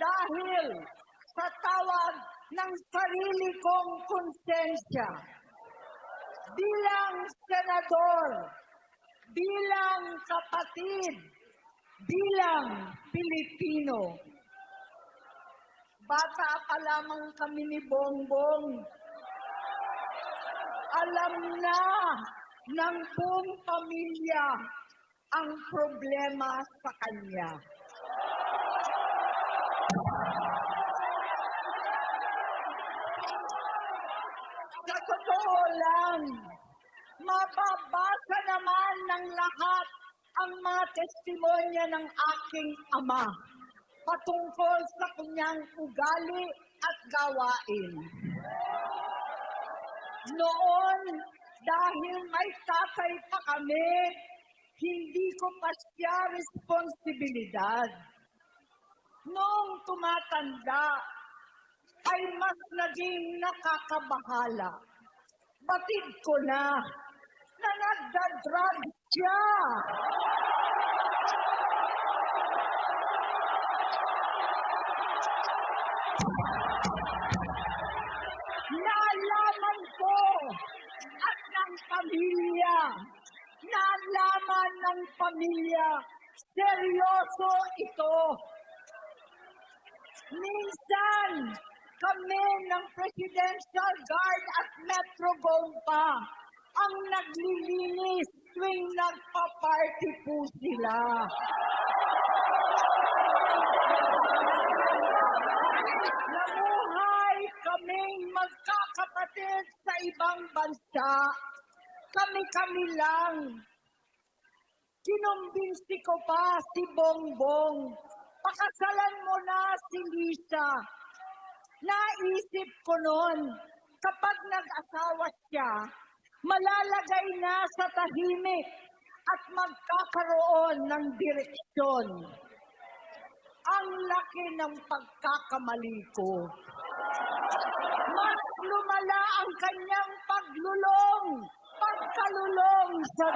dahil sa tawag ng sarili kong konsensya. Bilang senador, bilang kapatid, bilang Pilipino. Bata pa lamang kami ni Bongbong. Alam na ng buong pamilya ang problema sa kanya. Sa totoo lang, mababasa naman ng lahat ang mga testimonya ng aking ama patungkol sa kanyang ugali at gawain. Noon, dahil may tatay pa kami, hindi ko pa siya responsibilidad. Noong tumatanda, ay mas naging nakakabahala. Batid ko na nagda-drug siya. Naalaman ko at ng pamilya, naalaman ng pamilya, seryoso ito. Minsan, kami ng Presidential Guard at Metro Gompa ang naglilinis tuwing nagpa-party po sila. Namuhay kaming magkakapatid sa ibang bansa. Kami-kami lang. Kinumbinsi ko pa si Bongbong. Pakasalan mo na si Lisa. Naisip ko noon, kapag nag-asawa siya, malalagay na sa tahimik at magkakaroon ng direksyon. Ang laki ng pagkakamali ko. Mas lumala ang kanyang pagkalulong sa...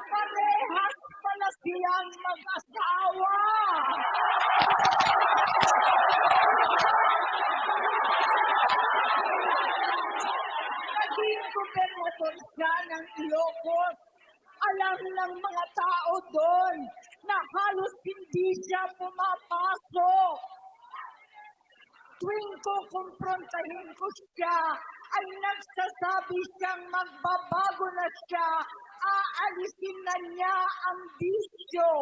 Parehas pala silang mag-asawa. Naging gobernador siya ng Ilocos. Alam ng mga tao doon na halos hindi siya pumapasok. Tuwing ko kumprontahin ko siya, ay nagsasabi siyang magbabago na siya, aalisin na niya ang bisyo.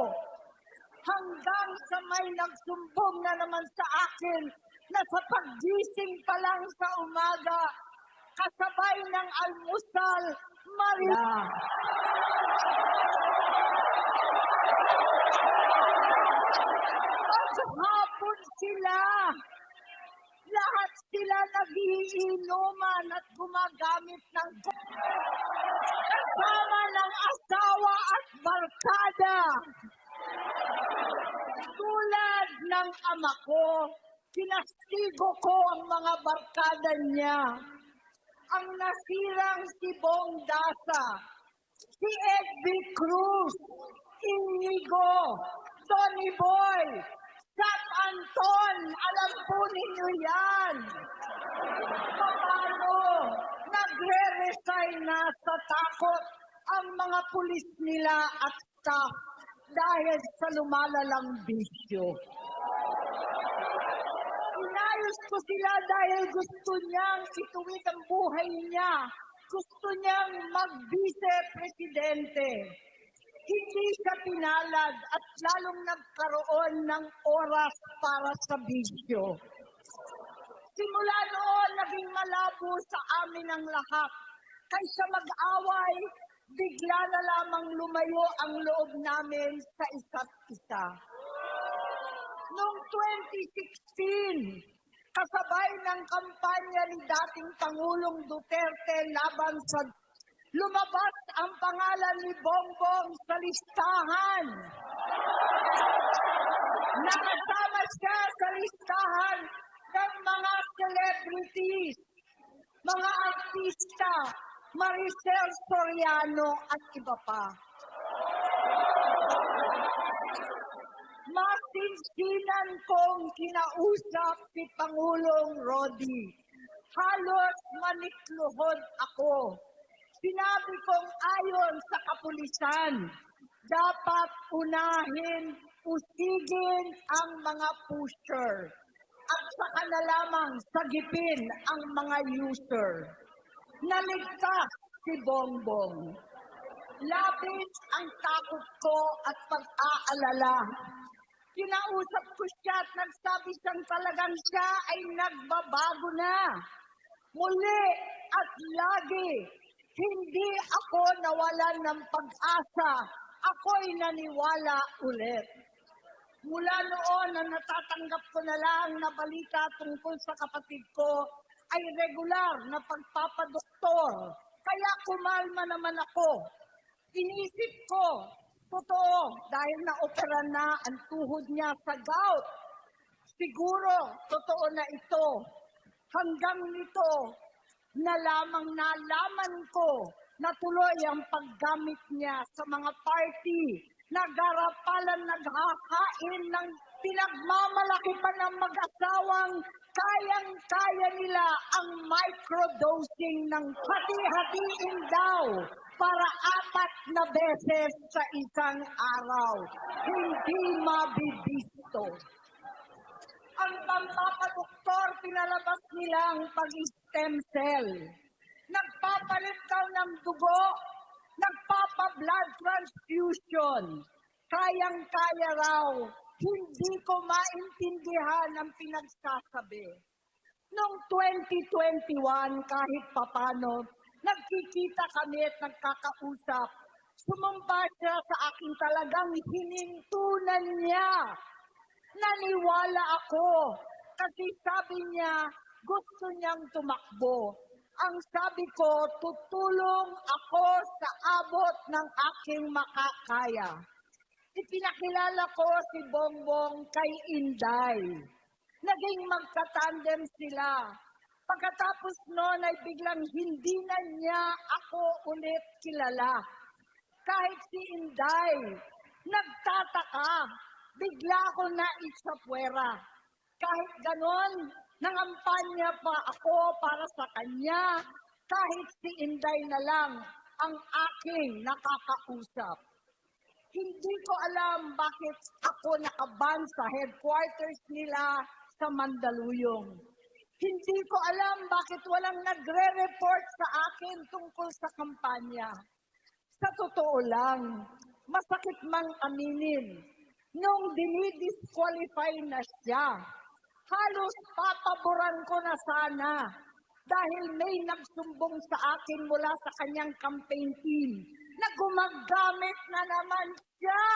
Hanggang sa may nagsumbong na naman sa akin na sa paggising pa lang sa umaga, kasabay ng almusal, Maria. Paghapon sila. Lahat sila nagiinuman at gumagamit ng kasama ng asawa at barkada. Tulad ng ama ko, kinastigo ko ang mga barkada niya. Ang nasirang si Bong Dasa, si Edby Cruz, Inigo, Tony Boy, Sat Anton, alam po ninyo yan. Paano nagre-resign na sa takot ang mga pulis nila at staff dahil sa lumalalang bisyo. Inayos ko sila dahil gusto niyang ituwid ang buhay niya. Gusto niyang mag-vice-presidente. Hindi siya pinalad at lalong nagkaroon ng oras para sa bisyo. Simula noon, naging malabo sa amin ang lahat. Kaysa mag-away, bigla na lamang lumayo ang loob namin sa isa't isa. Noong 2016, kasabay ng kampanya ni dating Pangulong Duterte laban sa lumabas ang pangalan ni Bongbong sa listahan. Nakasama siya sa listahan ng mga celebrities, mga artista, Maricel Soriano at iba pa. Masinsinan kong kinausap si Pangulong Rodi. Halos manikluhod ako. Sinabi kong ayon sa kapulisan, dapat unahin, usigin ang mga pusher at saka na lamang sagipin ang mga user. Naligtas si Bongbong. Labis ang takot ko at pag-aalala. Kinausap ko siya at nagsabi siyang talagang siya ay nagbabago na. Muli at lagi, hindi ako nawalan ng pag-asa. Ako'y naniwala ulit. Mula noon na natatanggap ko na lang na balita tungkol sa kapatid ko ay regular na pagpapadoktor. Kaya kumalma naman ako. Inisip ko, totoo, dahil na-opera na ang tuhod niya sa gout. Siguro, totoo na ito. Hanggang nito, na lamang nalaman ko na tuloy ang paggamit niya sa mga party, nagarapalan, naghakain ng pinagmamalaki pa ng mag-asawang kayang-kaya nila ang microdosing ng hati-hatiin daw para 4 na beses sa isang araw. Hindi mabibisto. Ang pampapadoktor, pinalabas nilang pag-stem cell. Nagpapalit daw ng dugo, nagpapa-blood transfusion. Kayang-kaya raw, hindi ko maintindihan ang pinagsasabi. Noong 2021, kahit papano, nagkikita kami at nagkakausap. Sumamba siya sa akin, talagang hinintunan niya. Naniwala ako kasi sabi niya gusto niyang tumakbo. Ang sabi ko, tutulong ako sa abot ng aking makakaya. Ipinakilala ko si Bongbong kay Inday. Naging magkatandem sila. Pagkatapos noon ay biglang hindi na niya ako ulit kilala. Kahit si Inday, nagtataka, bigla ako na isapwera. Kahit ganon, nangampanya pa ako para sa kanya, kahit si Inday na lang ang aking nakakausap. Hindi ko alam bakit ako nakaban sa headquarters nila sa Mandaluyong. Hindi ko alam bakit walang nagre-report sa akin tungkol sa kampanya. Sa totoo lang, masakit mang aminin, nung dinidisqualify na siya, halos papaboran ko na sana dahil may nagsumbong sa akin mula sa kanyang campaign team na gumagamit na naman siya.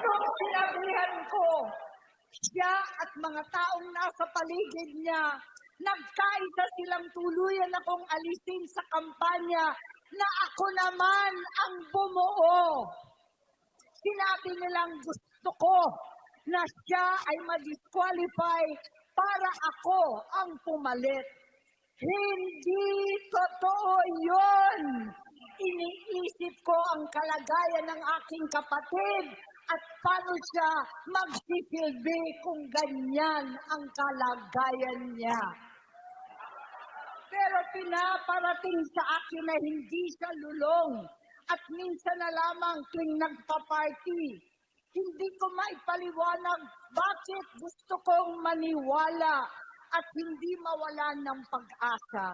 Nung sinabihan ko, siya at mga taong nasa paligid niya, nagkaisa silang tuluyan akong alisin sa kampanya na ako naman ang bumuo. Sinabi nilang gusto ko na siya ay ma-disqualify para ako ang pumalit. Hindi totoo yun. Iniisip ko ang kalagayan ng aking kapatid at paano siya magsisilbi kung ganyan ang kalagayan niya. Pero pinaparating sa akin na hindi siya lulong at minsan na lamang tuwing nagpa-party. Hindi ko maipaliwanag bakit gusto kong maniwala at hindi mawalan ng pag-asa.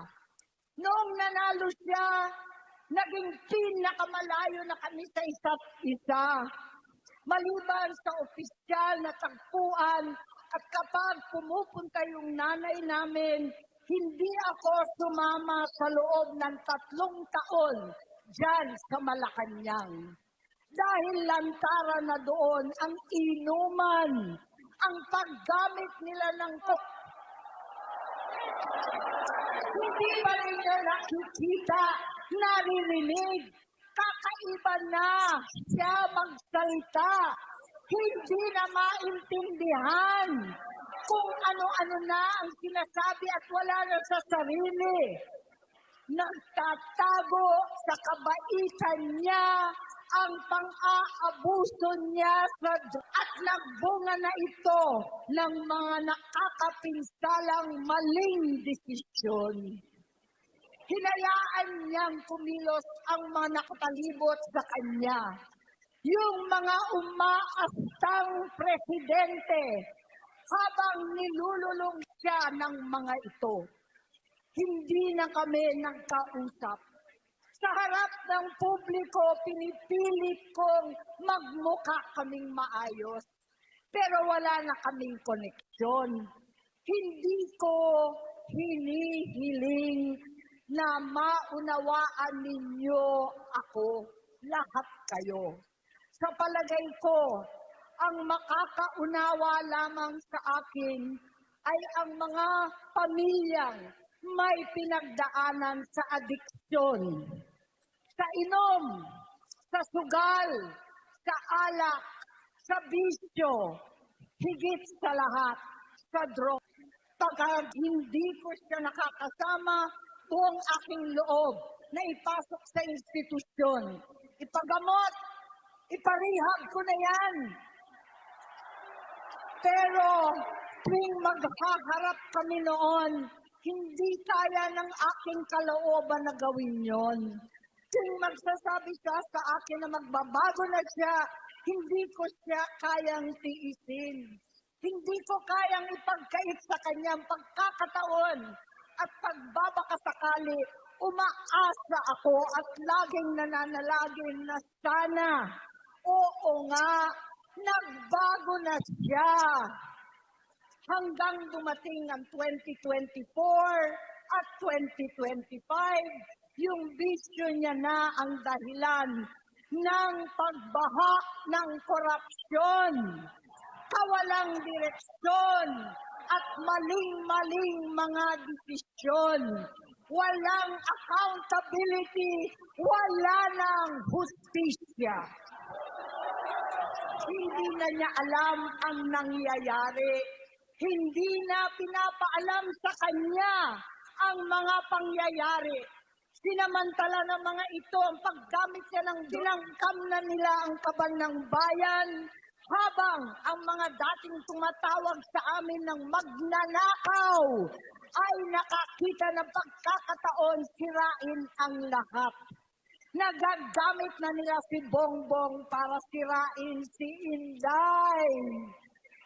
Noong nanalo siya, naging pinakamalayo na kami sa isa't isa. Maliban sa opisyal na tagpuan at kapag pumupunta yung nanay namin, hindi ako sumama sa loob ng 3 taon dyan sa Malacanang. Dahil lantara na doon ang inuman, ang paggamit nila ng hindi ba ninyo nakikita, naririnig, kakaiba na siya magsalita. Hindi na maintindihan kung ano-ano na ang sinasabi at wala na sa sarili. Nagtatago sa kabaitan niya ang pang-aabuso niya at nagbunga na ito ng mga nakakapinsalang maling desisyon. Hinayaan niyang kumilos ang mga nakatalibot sa kanya. Yung mga umaastang presidente habang nilululong siya ng mga ito. Hindi na kami nagkausap. Sa harap ng publiko, pinipilit kong magmukha kaming maayos. Pero wala na kaming koneksyon. Hindi ko hinihiling na maunawaan ninyo ako, lahat kayo. Sa palagay ko, ang makakaunawa lamang sa akin ay ang mga pamilyang may pinagdaanan sa adiksyon, sa inom, sa sugal, sa alak, sa bisyo, higit sa lahat, sa drug. Pagka hindi ko siya nakakasama, buong aking loob na ipasok sa institusyon. Ipagamot, iparehab ko na yan. Pero tuwing maghaharap kami noon, hindi kaya ng aking kalooban na gawin yon. Tuwing magsasabi siya sa akin na magbabago na siya, hindi ko siya kayang tiisin. Hindi ko kayang ipagkait sa kanyang pagkakataon at pagbabakasakali. Umaasa ako at laging nananalangin na sana, oo nga, nagbago na siya. Hanggang dumating ang 2024 at 2025, yung bisyo niya na ang dahilan ng pagbaha ng korupsyon, kawalang direksyon, at maling-maling mga desisyon. Walang accountability, wala nang hustisya. Hindi na niya alam ang nangyayari. Hindi na pinapaalam sa kanya ang mga pangyayari. Sinamantala ng mga ito ang paggamit niya ng dinangkam na nila ang kaban ng bayan, habang ang mga dating tumatawag sa amin ng magnanakaw ay nakakita ng pagkakataon sirain ang lahat. Nagagamit na nila si Bongbong para sirain si Inday.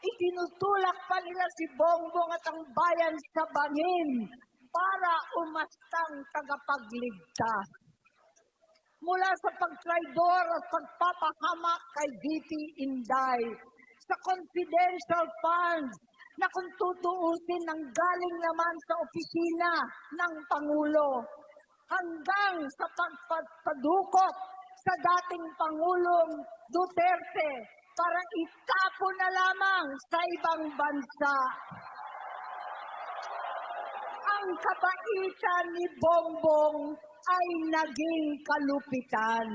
Itinutulak pa nila si Bongbong at ang bayan sa bangin para umastang tagapagligtas. Mula sa pagtraidor at pagpapahamak kay VP Inday, sa confidential funds na kung tutuusin ang galing naman sa opisina ng Pangulo, hanggang sa pagpadukot sa dating Pangulong Duterte para itapo na lamang sa ibang bansa. Ang kabaitan ni Bongbong ay naging kalupitan.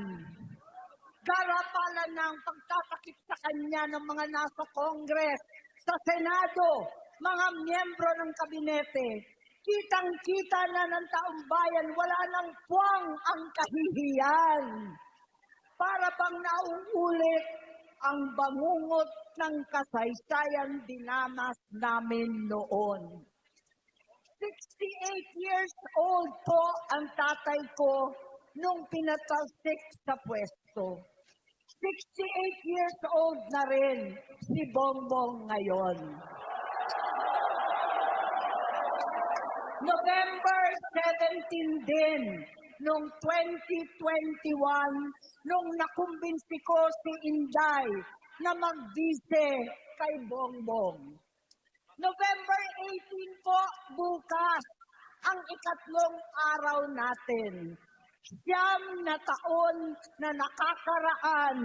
Garapalan ng pagtatakip sa kanya ng mga nasa Congress, sa Senado, mga miyembro ng kabinete. Kitang-kita na ng taong bayan, wala nang puwang ang kahihiyan. Para pang nauulit ang bangungot ng kasaysayan dinanas namin noon. 68 years old po ang tatay ko nung pinatalsik sa pwesto. 68 years old na rin si Bongbong ngayon. November 17 din, noong 2021, nung nakumbinsi ko si Inday na mag-vise kay Bongbong. November 18 po, bukas, ang ikatlong araw natin. 9 na taon na nakakaraan,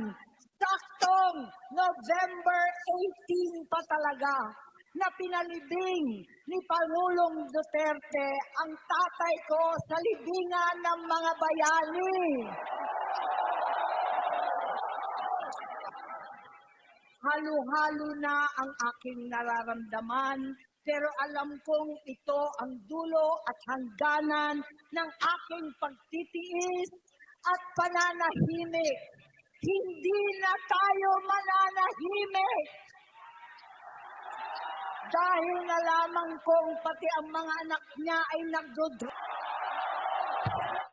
saktong November 18 pa talaga, na pinalibing ni Pangulong Duterte ang tatay ko sa libingan ng mga bayani. Halo-halo na ang aking nararamdaman Pero alam kong ito ang dulo at hangganan ng aking pagtitiis at pananahimik. Hindi na tayo mananahimik. Dahil nalaman kong pati ang mga anak niya ay nagdodrugs.